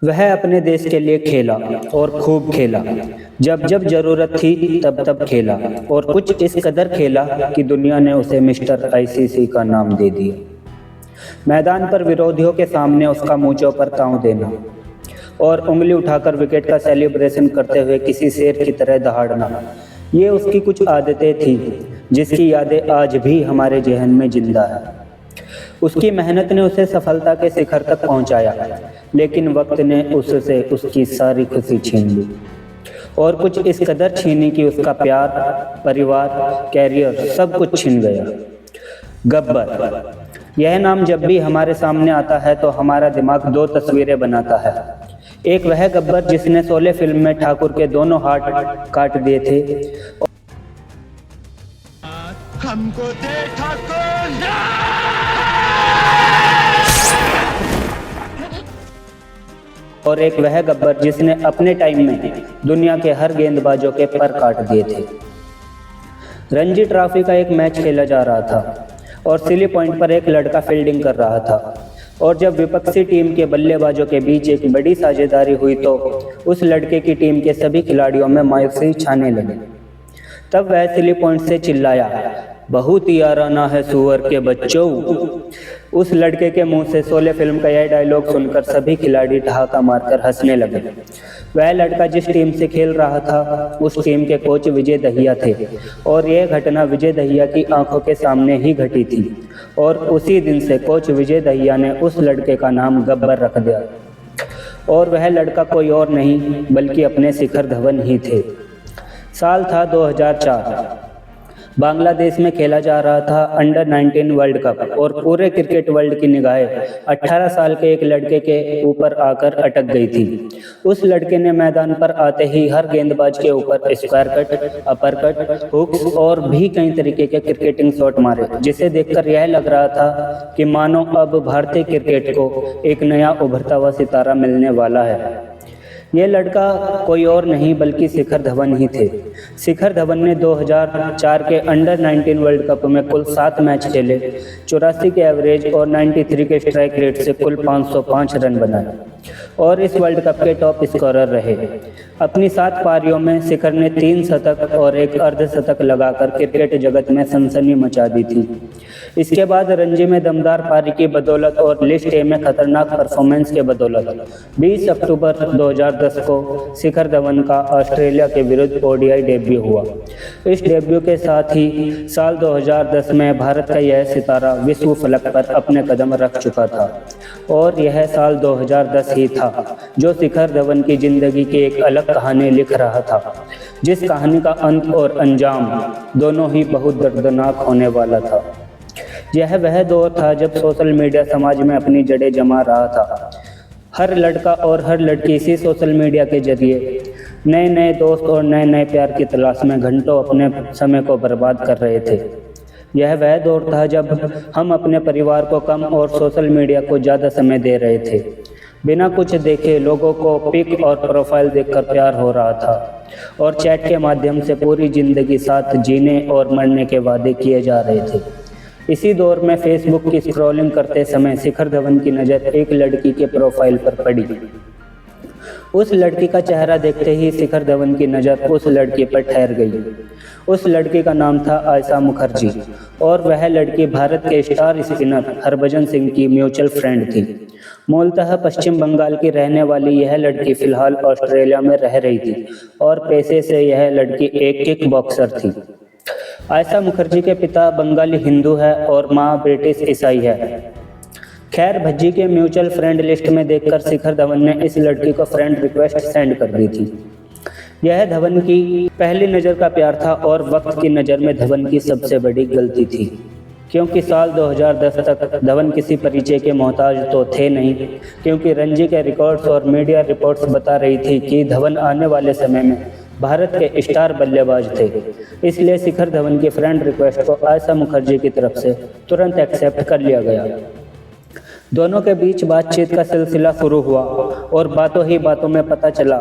वह अपने देश के लिए खेला और खूब खेला। जब जब जरूरत थी तब तब खेला और कुछ इस कदर खेला कि दुनिया ने उसे मिस्टर आईसीसी का नाम दे दिया। मैदान पर विरोधियों के सामने उसका मूंछों पर ताव देना और उंगली उठाकर विकेट का सेलिब्रेशन करते हुए किसी शेर की तरह दहाड़ना, ये उसकी कुछ आदतें थी जिसकी यादें आज भी हमारे जहन में जिंदा है। उसकी मेहनत ने उसे सफलता के शिखर तक पहुंचाया, लेकिन वक्त ने उससे उसकी सारी खुशी छीन ली और कुछ इस कदर छीनी कि उसका प्यार, परिवार, कैरियर सब कुछ छिन गया। गब्बर, यह नाम जब भी हमारे सामने आता है तो हमारा दिमाग दो तस्वीरें बनाता है। एक वह गब्बर जिसने शोले फिल्म में ठाकुर के दोनों हाथ काट दिए थे हमको दे ठाकुर, और एक वह गब्बर जिसने अपने टाइम में दुनिया के हर गेंदबाजों के पर काट दिए थे। रणजी ट्रॉफी का एक मैच खेला जा रहा था और सिली पॉइंट पर एक लड़का फील्डिंग कर रहा था और जब विपक्षी टीम के बल्लेबाजों के बीच एक बड़ी साझेदारी हुई तो उस लड़के की टीम के सभी खिलाड़ियों में मायूसी छाने लगी। तब वह सिली पॉइंट से चिल्लाया, बहुत ही याराना है सुअर के बच्चों। उस लड़के के मुंह से शोले फिल्म का यह डायलॉग सुनकर सभी खिलाड़ी ठहाका मारकर हंसने लगे। वह लड़का जिस टीम से खेल रहा था उस टीम के कोच विजय दहिया थे और यह घटना विजय दहिया की आंखों के सामने ही घटी थी और उसी दिन से कोच विजय दहिया ने उस लड़के का नाम गब्बर रख दिया और वह लड़का कोई और नहीं बल्कि अपने शिखर धवन ही थे। साल था 2004। बांग्लादेश में खेला जा रहा था अंडर 19 वर्ल्ड कप और पूरे क्रिकेट वर्ल्ड की निगाहें 18 साल के एक लड़के के ऊपर आकर अटक गई थी। उस लड़के ने मैदान पर आते ही हर गेंदबाज के ऊपर square cut, upper cut, hooks और भी कई तरीके के क्रिकेटिंग शॉट मारे, जिसे देखकर यह लग रहा था कि मानो अब भारतीय क्रिकेट को एक नया उभरता हुआ सितारा मिलने वाला है। यह लड़का कोई और नहीं बल्कि शिखर धवन ही थे। शिखर धवन ने 2004 के अंडर 19 वर्ल्ड कप में कुल 7 मैच खेले, 84 के एवरेज और 93 के स्ट्राइक रेट से कुल 505 रन बनाए और इस वर्ल्ड कप के टॉप स्कोरर रहे। अपनी 7 पारियों में शिखर ने 3 शतक और एक अर्धशतक लगाकर क्रिकेट जगत में सनसनी मचा दी थी। इसके बाद रणजी में दमदार पारी की बदौलत और लिस्ट ए में खतरनाक परफॉर्मेंस के बदौलत 20 अक्टूबर 2010 को शिखर धवन का ऑस्ट्रेलिया के विरुद्ध ओडीआई डेब्यू हुआ। इस डेब्यू के साथ ही साल 2010 में भारत का यह सितारा विश्व फलक पर अपने कदम रख चुका था और यह साल 2010 ही था जो शिखर धवन की जिंदगी की एक अलग कहानी लिख रहा था, जिस कहानी का अंत और अंजाम दोनों ही बहुत दर्दनाक होने वाला था। यह वह दौर था जब सोशल मीडिया समाज में अपनी जड़ें जमा रहा था। हर लड़का और हर लड़की इसी सोशल मीडिया के जरिए नए नए दोस्त और नए नए प्यार की तलाश में घंटों अपने समय को बर्बाद कर रहे थे। यह वह दौर था जब हम अपने परिवार को कम और सोशल मीडिया को ज़्यादा समय दे रहे थे। बिना कुछ देखे लोगों को पिक और प्रोफाइल देखकर प्यार हो रहा था और चैट के माध्यम से पूरी ज़िंदगी साथ जीने और मरने के वादे किए जा रहे थे। इसी दौर में फेसबुक की स्क्रॉलिंग करते समय शिखर धवन की नज़र एक लड़की के प्रोफाइल पर पड़ी। उस लड़की का चेहरा देखते ही शिखर धवन की नज़र उस लड़की पर ठहर गई। उस लड़की का नाम था आयशा मुखर्जी और वह लड़की भारत के स्टार स्पिनर हरभजन सिंह की म्यूचुअल फ्रेंड थी। मूलतः पश्चिम बंगाल की रहने वाली यह लड़की फिलहाल ऑस्ट्रेलिया में रह रही थी और पेशे से यह लड़की एक किक बॉक्सर थी। आयशा मुखर्जी के पिता बंगाली हिंदू है और मां ब्रिटिश ईसाई है। खैर, भज्जी के म्यूचुअल फ्रेंड लिस्ट में देखकर शिखर धवन ने इस लड़की को फ्रेंड रिक्वेस्ट सेंड कर दी थी। यह धवन की पहली नज़र का प्यार था और वक्त की नज़र में धवन की सबसे बड़ी गलती थी, क्योंकि साल 2010 तक धवन किसी परिचय के मोहताज तो थे नहीं, क्योंकि रणजी के रिकॉर्ड्स और मीडिया रिपोर्ट्स बता रही थी कि धवन आने वाले समय में भारत के स्टार बल्लेबाज थे। इसलिए शिखर धवन की फ्रेंड रिक्वेस्ट को आयशा मुखर्जी की तरफ से तुरंत एक्सेप्ट कर लिया गया। दोनों के बीच बातचीत का सिलसिला शुरू हुआ और बातों ही बातों में पता चला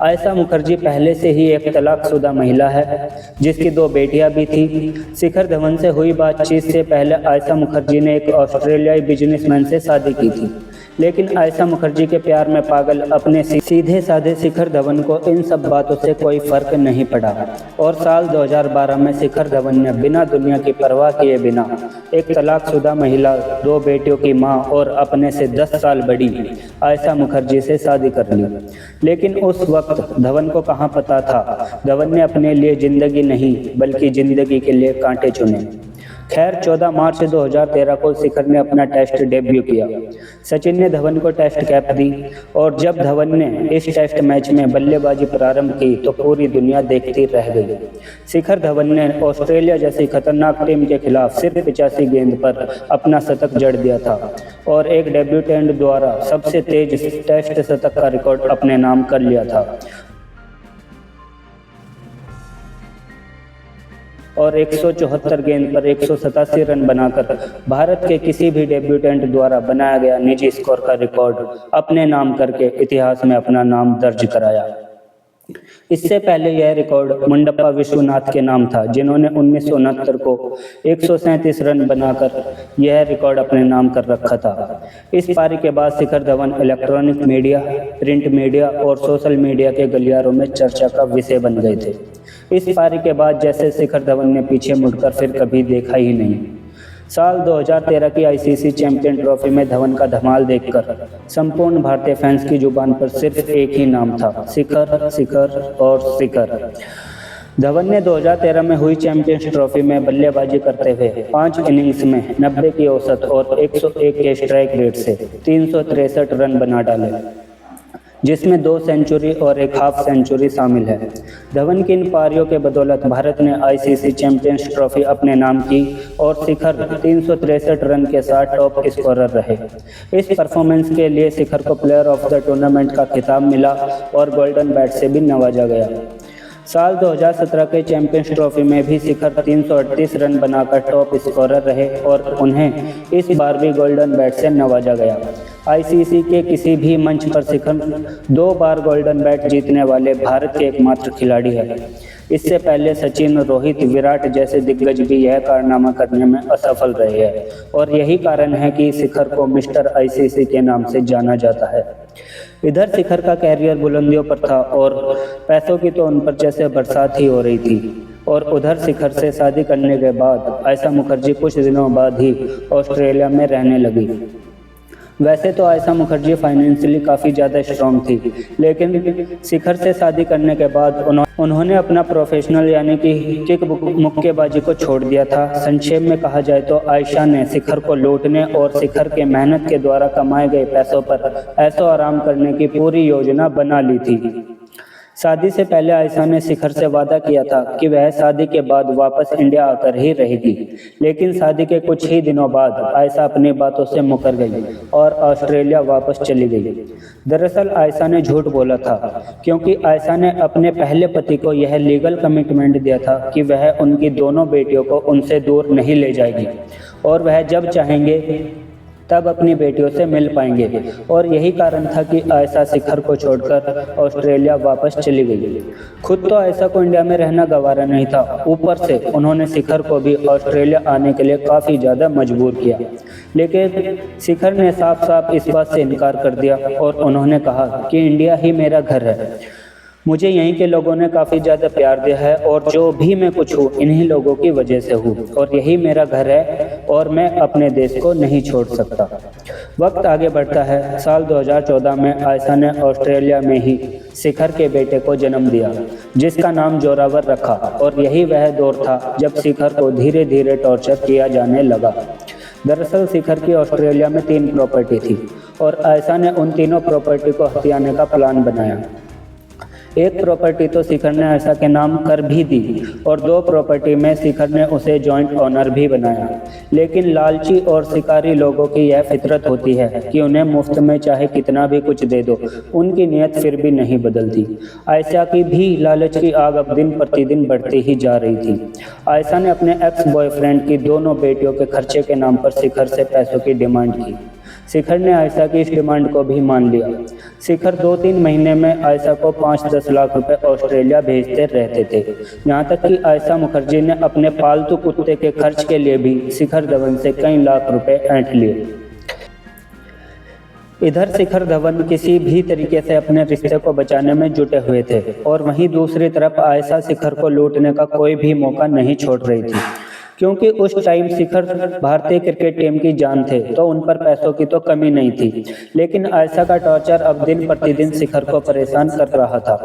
आयशा मुखर्जी पहले से ही एक तलाकशुदा महिला है जिसकी 2 बेटियां भी थी। शिखर धवन से हुई बातचीत से पहले आयशा मुखर्जी ने एक ऑस्ट्रेलियाई बिजनेसमैन से शादी की थी। लेकिन आयशा मुखर्जी के प्यार में पागल अपने सीधे साधे शिखर धवन को इन सब बातों से कोई फर्क नहीं पड़ा और साल 2012 में शिखर धवन ने बिना दुनिया की परवाह किए बिना एक तलाकशुदा महिला, 2 बेटियों की मां और अपने से 10 साल बड़ी आयशा मुखर्जी से शादी कर ली। लेकिन उस वक्त धवन को कहां पता था, धवन ने अपने लिए जिंदगी नहीं बल्कि जिंदगी के लिए कांटे चुने। खैर 14 मार्च 2013 को शिखर ने अपना टेस्ट डेब्यू किया। सचिन ने धवन को टेस्ट कैप दी और जब धवन ने इस टेस्ट मैच में बल्लेबाजी प्रारंभ की तो पूरी दुनिया देखती रह गई। शिखर धवन ने ऑस्ट्रेलिया जैसी खतरनाक टीम के खिलाफ सिर्फ 85 गेंद पर अपना शतक जड़ दिया था और एक डेब्यूटेंट द्वारा सबसे तेज टेस्ट शतक का रिकॉर्ड अपने नाम कर लिया था और 174 गेंद पर 187 रन बनाकर भारत के किसी भी डेब्यूटेंट द्वारा बनाया गया निजी स्कोर का रिकॉर्ड अपने नाम करके इतिहास में अपना नाम दर्ज कराया। इससे पहले यह रिकॉर्ड मुंडप्पा विश्वनाथ के नाम था, जिन्होंने 1969 को 137 रन बनाकर यह रिकॉर्ड अपने नाम कर रखा था। इस पारी के बाद Shikhar Dhawan electronic media, print media और सोशल मीडिया के गलियारों में चर्चा का विषय बन गए थे। इस पारी के बाद जैसे शिखर धवन ने पीछे मुड़कर फिर कभी देखा ही नहीं। साल 2013 की आईसीसी चैंपियन ट्रॉफी में धवन का धमाल देखकर संपूर्ण भारतीय फैंस की जुबान पर सिर्फ एक ही नाम था, शिखर, शिखर और शिखर। धवन ने 2013 में हुई चैंपियंस ट्रॉफी में बल्लेबाजी करते हुए 5 इनिंग्स में 90 की औसत और 101 के स्ट्राइक रेट से 363 रन बना डाले, जिसमें 2 सेंचुरी और 1 हाफ सेंचुरी शामिल है। धवन की इन पारियों के बदौलत भारत ने आईसीसी चैंपियंस ट्रॉफी अपने नाम की और शिखर 363 रन के साथ टॉप स्कोरर रहे। इस परफॉर्मेंस के लिए शिखर को प्लेयर ऑफ द टूर्नामेंट का खिताब मिला और गोल्डन बैट से भी नवाजा गया। साल 2017 के चैंपियंस ट्रॉफी में भी शिखर 338 रन बनाकर टॉप स्कोरर रहे और उन्हें इस बार भी गोल्डन बैट से नवाजा गया। आईसीसी के किसी भी मंच पर शिखर 2 बार गोल्डन बैट जीतने वाले भारत के एकमात्र खिलाड़ी हैं। इससे पहले सचिन, रोहित, विराट जैसे दिग्गज भी यह कारनामा करने में असफल रहे हैं और यही कारण है कि शिखर को मिस्टर आईसीसी के नाम से जाना जाता है। इधर शिखर का कैरियर बुलंदियों पर था और पैसों की तो उन पर जैसे बरसात ही हो रही थी और उधर शिखर से शादी करने के बाद आयशा मुखर्जी कुछ दिनों बाद ही ऑस्ट्रेलिया में रहने लगी। वैसे तो आयशा मुखर्जी फाइनेंशियली काफ़ी ज़्यादा स्ट्रॉन्ग थी, लेकिन शिखर से शादी करने के बाद उन्होंने अपना प्रोफेशनल यानी कि किक मुक्केबाजी को छोड़ दिया था। संक्षेप में कहा जाए तो आयशा ने शिखर को लूटने और शिखर के मेहनत के द्वारा कमाए गए पैसों पर ऐशो आराम करने की पूरी योजना बना ली थी। शादी से पहले आयशा ने शिखर से वादा किया था कि वह शादी के बाद वापस इंडिया आकर ही रहेगी, लेकिन शादी के कुछ ही दिनों बाद आयशा अपनी बातों से मुकर गई और ऑस्ट्रेलिया वापस चली गई। दरअसल आयशा ने झूठ बोला था, क्योंकि आयशा ने अपने पहले पति को यह लीगल कमिटमेंट दिया था कि वह उनकी दोनों बेटियों को उनसे दूर नहीं ले जाएगी और वह जब चाहेंगे तब अपनी बेटियों से मिल पाएंगे, और यही कारण था कि आयशा शिखर को छोड़कर ऑस्ट्रेलिया वापस चली गई। खुद तो आयशा को इंडिया में रहना गवारा नहीं था, ऊपर से उन्होंने शिखर को भी ऑस्ट्रेलिया आने के लिए काफ़ी ज़्यादा मजबूर किया, लेकिन शिखर ने साफ साफ इस बात से इनकार कर दिया और उन्होंने कहा कि इंडिया ही मेरा घर है, मुझे यहीं के लोगों ने काफ़ी ज़्यादा प्यार दिया है और जो भी मैं कुछ हूँ इन्हीं लोगों की वजह से हूँ और यही मेरा घर है और मैं अपने देश को नहीं छोड़ सकता। वक्त आगे बढ़ता है। साल 2014 में आयशा ने ऑस्ट्रेलिया में ही शिखर के बेटे को जन्म दिया, जिसका नाम जोरावर रखा, और यही वह दौर था जब शिखर को धीरे धीरे टॉर्चर किया जाने लगा। दरअसल शिखर की ऑस्ट्रेलिया में 3 प्रॉपर्टी थी और आयशा ने उन तीनों प्रॉपर्टी को हथियाने का प्लान बनाया। एक प्रॉपर्टी तो शिखर ने आयशा के नाम कर भी दी और 2 प्रॉपर्टी में शिखर ने उसे जॉइंट ओनर भी बनाया, लेकिन लालची और शिकारी लोगों की यह फितरत होती है कि उन्हें मुफ्त में चाहे कितना भी कुछ दे दो, उनकी नीयत फिर भी नहीं बदलती। आयशा की भी लालच की आग अब दिन प्रतिदिन बढ़ती ही जा रही थी। आयशा ने अपने एक्स बॉयफ्रेंड की दोनों बेटियों के खर्चे के नाम पर शिखर से पैसों की डिमांड की। शिखर ने आयशा की इस डिमांड को भी मान लिया। शिखर 2-3 महीने में आयशा को 5-10 लाख रुपए ऑस्ट्रेलिया भेजते रहते थे, यहाँ तक कि आयशा मुखर्जी ने अपने पालतू कुत्ते के खर्च के लिए भी शिखर धवन से कई लाख रुपए ऐंठ लिए। इधर शिखर धवन किसी भी तरीके से अपने रिश्ते को बचाने में जुटे हुए थे और वहीं दूसरी तरफ आयशा शिखर को लूटने का कोई भी मौका नहीं छोड़ रही थी, क्योंकि उस टाइम शिखर भारतीय क्रिकेट टीम की जान थे, तो उन पर पैसों की तो कमी नहीं थी। लेकिन आयशा का टॉर्चर अब दिन प्रतिदिन शिखर को परेशान कर रहा था।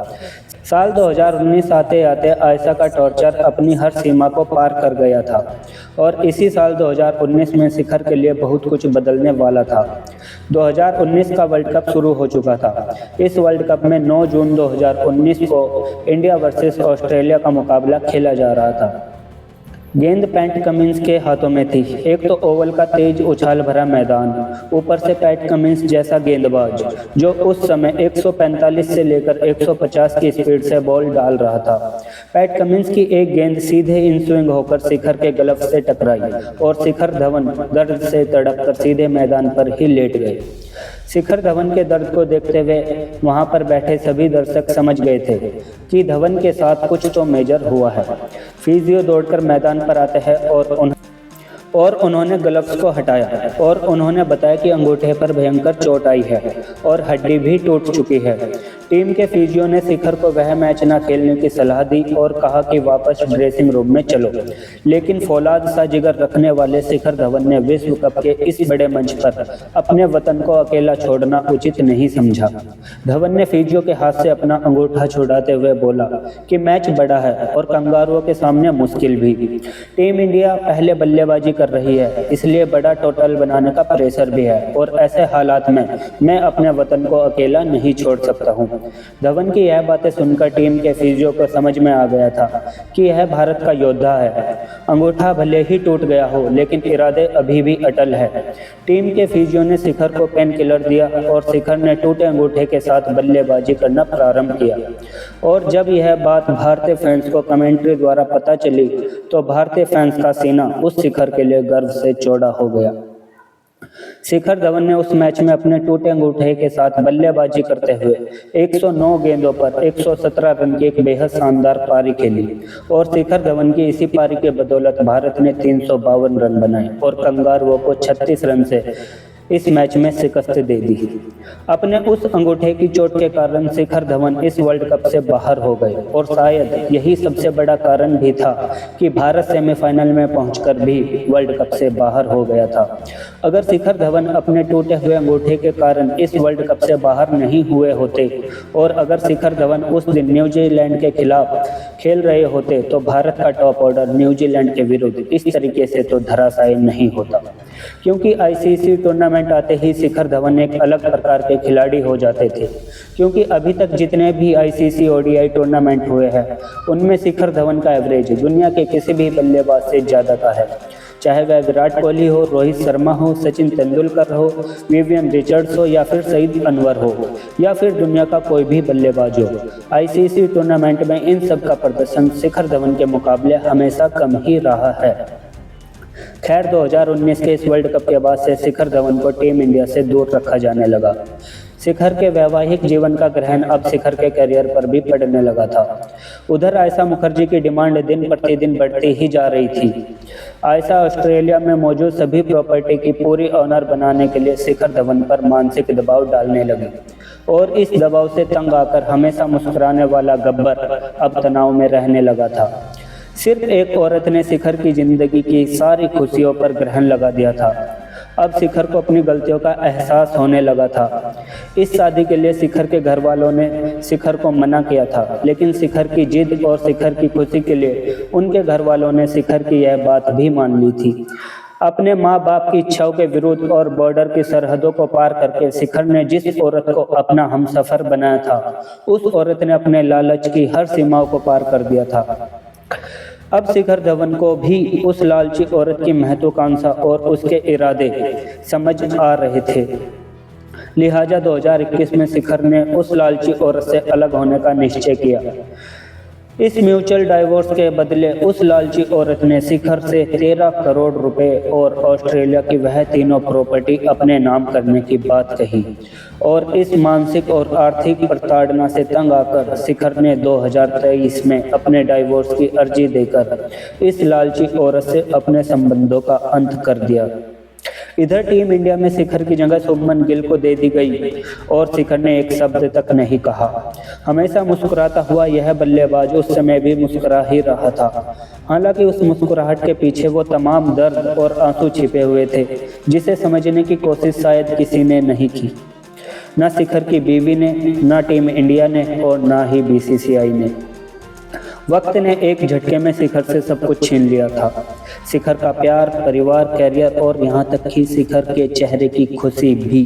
साल 2019 आते आते आयशा का टॉर्चर अपनी हर सीमा को पार कर गया था और इसी साल 2019 में शिखर के लिए बहुत कुछ बदलने वाला था। 2019 का वर्ल्ड कप शुरू हो चुका था। इस वर्ल्ड कप में 9 जून 2019 को इंडिया वर्सेस ऑस्ट्रेलिया का मुकाबला खेला जा रहा था। गेंद पैट कमिंस के हाथों में थी। एक तो ओवल का तेज उछाल भरा मैदान, ऊपर से पैट कमिंस जैसा गेंदबाज जो उस समय 145 से लेकर 150 की स्पीड से बॉल डाल रहा था। पैट कमिंस की एक गेंद सीधे इन स्विंग होकर शिखर के ग्लव से टकराई और शिखर धवन दर्द से तड़प कर सीधे मैदान पर ही लेट गए। शिखर धवन के दर्द को देखते हुए वहां पर बैठे सभी दर्शक समझ गए थे कि धवन के साथ कुछ तो मेजर हुआ है। फिजियो दौड़कर मैदान पर आते हैं और उन्होंने ग्लव्स को हटाया और उन्होंने बताया कि अंगूठे पर भयंकर चोट आई है और हड्डी भी टूट चुकी है। टीम के फिजियो ने शिखर को वह मैच न खेलने की सलाह दी और कहा कि वापस ड्रेसिंग रूम में चलो, लेकिन फौलाद सा जिगर रखने वाले शिखर धवन ने विश्व कप के इस बड़े मंच पर अपने वतन को अकेला छोड़ना उचित नहीं समझा। धवन ने फिजियो के हाथ से अपना अंगूठा छुड़ाते हुए बोला कि मैच बड़ा है और कंगारुओं के सामने मुश्किल भी। टीम इंडिया पहले बल्लेबाजी कर रही है, इसलिए बड़ा टोटल बनाने का प्रेशर भी है और ऐसे हालात में मैं अपने वतन को अकेला नहीं छोड़ सकता हूँ। धवन की यह बातें सुनकर टीम के फिजियो को समझ में आ गया था कि यह भारत का योद्धा है। अंगूठा भले ही टूट गया हो, लेकिन इरादे अभी भी अटल है। टीम के फिजियो ने शिखर को पेन किलर दिया और शिखर ने टूटे अंगूठे के साथ बल्लेबाजी करना प्रारंभ किया। और जब यह बात भारतीय फैंस को कमेंट्री द्वारा पता चली तो भारतीय फैंस का सीना उस शिखर के लिए गर्व से चौड़ा हो गया। शिखर धवन ने उस मैच में अपने टूटे अंगूठे के साथ बल्लेबाजी करते हुए 109 गेंदों पर 117 रन की एक बेहद शानदार पारी खेली और शिखर धवन की इसी पारी के बदौलत भारत ने 352 रन बनाए और कंगारुओं को 36 रन से इस मैच में शिकस्त दे दी। अपने उस अंगूठे की चोट के कारण शिखर धवन इस वर्ल्ड कप से बाहर हो गए और शायद यही सबसे बड़ा कारण भी था कि भारत सेमीफाइनल में पहुंचकर भी वर्ल्ड कप से बाहर हो गया था। अगर शिखर धवन अपने टूटे हुए अंगूठे के कारण इस वर्ल्ड कप से बाहर नहीं हुए होते और अगर शिखर धवन उस दिन न्यूजीलैंड के खिलाफ खेल रहे होते तो भारत का टॉप ऑर्डर न्यूजीलैंड के विरुद्ध इस तरीके से तो धराशायी नहीं होता, क्योंकि आईसीसी टूर्नामेंट आते ही शिखर धवन एक अलग प्रकार के खिलाड़ी हो जाते थे। क्योंकि अभी तक जितने भी आईसीसी ओडीआई टूर्नामेंट हुए हैं उनमें शिखर धवन का एवरेज दुनिया के किसी भी बल्लेबाज से ज़्यादा का है, चाहे वह विराट कोहली हो, रोहित शर्मा हो, सचिन तेंदुलकर हो, विवियन रिचर्ड्स हो या फिर सईद अनवर हो या फिर दुनिया का कोई भी बल्लेबाज हो। आईसीसी टूर्नामेंट में इन सब का प्रदर्शन शिखर धवन के मुकाबले हमेशा कम ही रहा है। खैर 2019 के इस वर्ल्ड कप के बाद से शिखर धवन को टीम इंडिया से दूर रखा जाने लगा। शिखर के वैवाहिक जीवन का ग्रहण अब शिखर के करियर पर भी पड़ने लगा था। उधर आयशा मुखर्जी की डिमांड दिन प्रतिदिन बढ़ती ही जा रही थी। आयशा ऑस्ट्रेलिया में मौजूद सभी प्रॉपर्टी की पूरी ऑनर बनाने के लिए शिखर धवन पर मानसिक दबाव डालने लगी और इस दबाव से तंग आकर हमेशा मुस्कुराने वाला गब्बर अब तनाव में रहने लगा था। सिर्फ एक औरत ने शिखर की जिंदगी की सारी खुशियों पर ग्रहण लगा दिया था। अब शिखर को अपनी गलतियों का एहसास होने लगा था। इस शादी के लिए शिखर के घर वालों ने शिखर को मना किया था, लेकिन शिखर की जिद और शिखर की खुशी के लिए उनके घर वालों ने शिखर की यह बात भी मान ली थी। अपने माँ बाप की इच्छाओं के विरुद्ध और बॉर्डर की सरहदों को पार करके शिखर ने जिस औरत को अपना हमसफर बनाया था, उस औरत ने अपने लालच की हर सीमाओं को पार कर दिया था। अब शिखर धवन को भी उस लालची औरत की महत्वाकांक्षा और उसके इरादे समझ आ रहे थे। लिहाजा 2021 में शिखर ने उस लालची औरत से अलग होने का निश्चय किया। इस म्यूचुअल डाइवोर्स के बदले उस लालची औरत ने शिखर से 13 करोड़ रुपए और ऑस्ट्रेलिया की वह तीनों प्रॉपर्टी अपने नाम करने की बात कही और इस मानसिक और आर्थिक प्रताड़ना से तंग आकर शिखर ने 2023 में अपने डाइवोर्स की अर्जी देकर इस लालची औरत से अपने संबंधों का अंत कर दिया। इधर टीम इंडिया में शिखर की जगह शुभमन गिल को दे दी गई और शिखर ने एक शब्द तक नहीं कहा। हमेशा मुस्कुराता हुआ यह बल्लेबाज उस समय भी मुस्कुरा ही रहा था। हालांकि उस मुस्कुराहट के पीछे वो तमाम दर्द और आंसू छिपे हुए थे जिसे समझने की कोशिश शायद किसी ने नहीं की, ना शिखर की बीवी ने, ना टीम इंडिया ने और ना ही बीसीसीआई ने। वक्त ने एक झटके में शिखर से सब कुछ छीन लिया था। शिखर का प्यार, परिवार, कैरियर और यहाँ तक कि शिखर के चेहरे की खुशी भी।